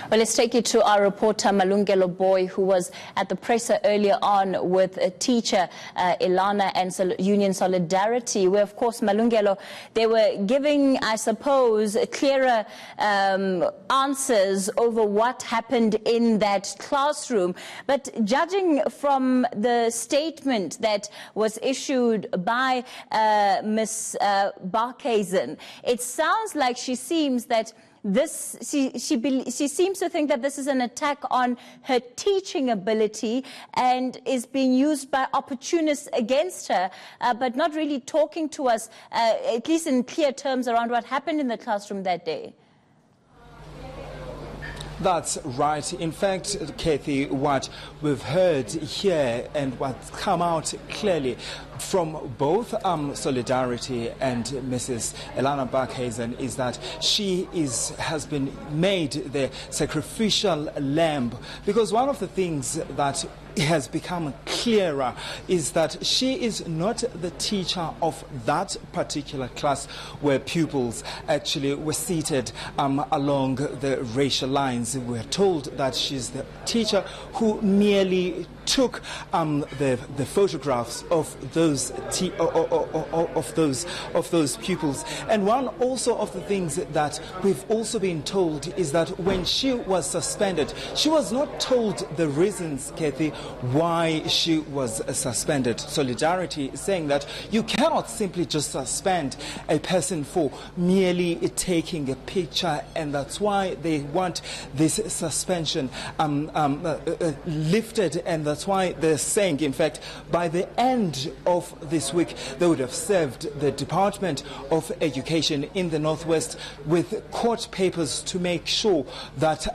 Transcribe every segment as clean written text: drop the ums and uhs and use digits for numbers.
Well, let's take you to our reporter Malungelo Boy, who was at the presser earlier on with a teacher, Elana, and Union Solidarity, where, of course, Malungelo, they were giving, I suppose, clearer answers over what happened in that classroom. But judging from the statement that was issued by Ms. Barkhuizen, it sounds like she seems that she seems to think that this is an attack on her teaching ability and is being used by opportunists against her, but not really talking to us, at least in clear terms, around what happened in the classroom that day. That's right. In fact, Kathy, what we've heard here and what's come out clearly from both Solidarity and Mrs. Elana Barkhuizen is that she has been made the sacrificial lamb, because one of the things that has become clearer is that she is not the teacher of that particular class where pupils actually were seated along the racial lines. We're told that she's the teacher who merely took the photographs of those pupils. And one also of the things that we've also been told is that when she was suspended, she was not told the reasons, Kathy, why she was suspended. Solidarity is saying that you cannot simply just suspend a person for merely taking a picture, and that's why they want this suspension lifted, and that's why they're saying, in fact, by the end of this week, they would have served the Department of Education in the Northwest with court papers to make sure that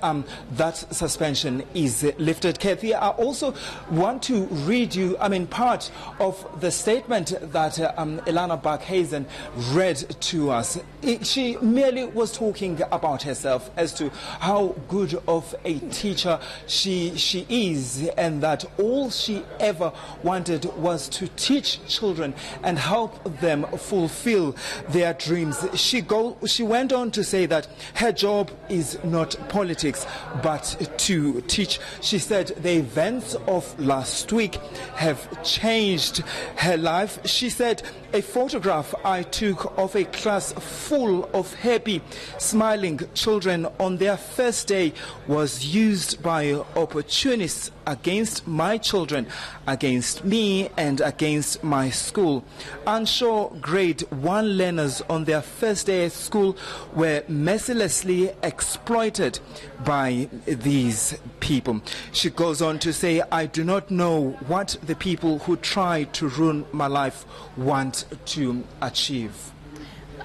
that suspension is lifted. Kathy, I also want to read you, part of the statement that Elana Barkhuizen read to us. She merely was talking about herself as to how good of a teacher she is, and that all she ever wanted was to teach children and help them fulfill their dreams. She went on to say that her job is not politics but to teach. She said the events of last week have changed her life. She said, a photograph I took of a class full of happy, smiling children on their first day was used by opportunists against my children, against me, and against my school. Unsure grade 1 learners on their first day at school were mercilessly exploited by these people. She goes on to say, I do not know what the people who try to ruin my life want to achieve.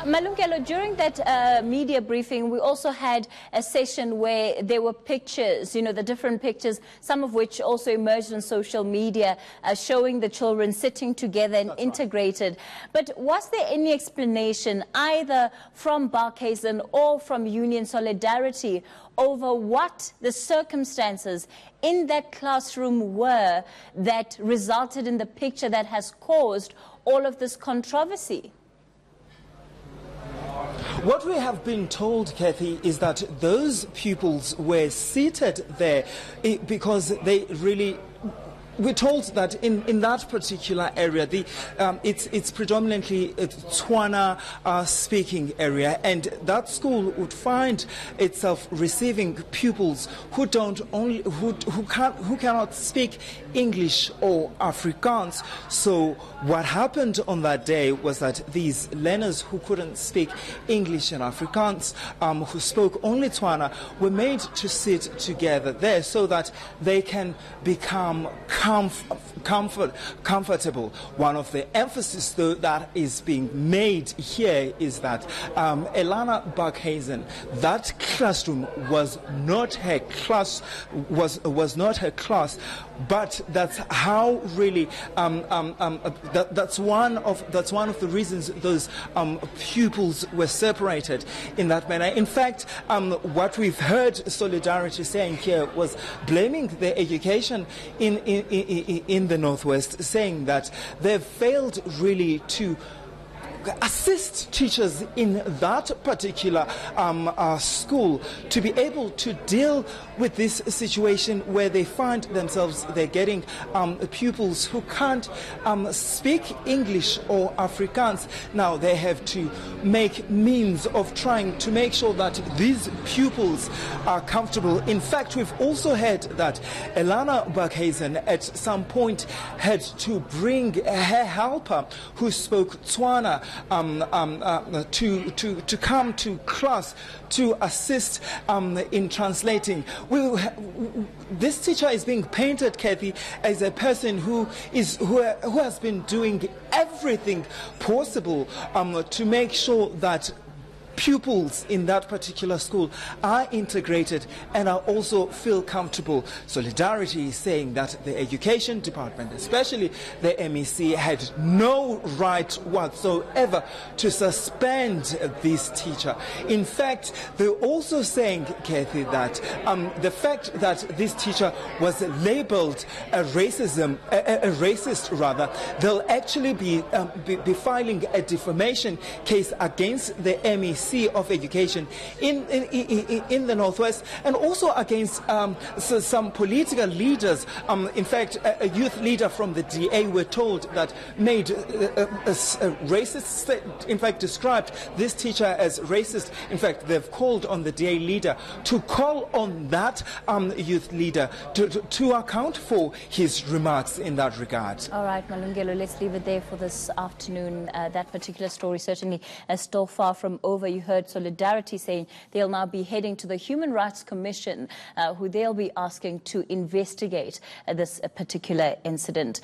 Malungelo, during that media briefing, we also had a session where there were pictures, the different pictures, some of which also emerged on social media, showing the children sitting together and integrated. But was there any explanation, either from Barkhuizen or from Union Solidarity, over what the circumstances in that classroom were that resulted in the picture that has caused all of this controversy? What we have been told, Kathy, is that those pupils were seated there because they really... We're told that in that particular area, it's predominantly a Tswana speaking area, and that school would find itself receiving pupils who cannot speak English or Afrikaans. So what happened on that day was that these learners who couldn't speak English and Afrikaans, who spoke only Tswana, were made to sit together there so that they can become comfortable. One of the emphasis, though, that is being made here is that Elana Barkhuizen, that classroom was not her class, was not her class, but that's how really that's one of the reasons those pupils were separated in that manner. In fact, what we've heard Solidarity saying here was blaming the education in the Northwest, saying that they've failed really to assist teachers in that particular school to be able to deal with this situation where they find themselves, they're getting pupils who can't speak English or Afrikaans. Now they have to make means of trying to make sure that these pupils are comfortable. In fact, we've also heard that Elana Barkhuizen at some point had to bring her helper who spoke Tswana to come to class to assist in translating. This teacher is being painted, Kathy, as a person who has been doing everything possible to make sure that pupils in that particular school are integrated and are also feel comfortable. Solidarity is saying that the education department, especially the MEC, had no right whatsoever to suspend this teacher. In fact, they're also saying, Kathy, that the fact that this teacher was labeled a racist, they'll actually be filing a defamation case against the MEC of education in the Northwest, and also against some political leaders. In fact, a youth leader from the DA, we're told, that made a racist, in fact described this teacher as racist. In fact, they've called on the DA leader to call on that youth leader to account for his remarks in that regard. All right, Malungelo, let's leave it there for this afternoon. That particular story certainly is still far from over. You heard Solidarity saying they'll now be heading to the Human Rights Commission, who they'll be asking to investigate this particular incident.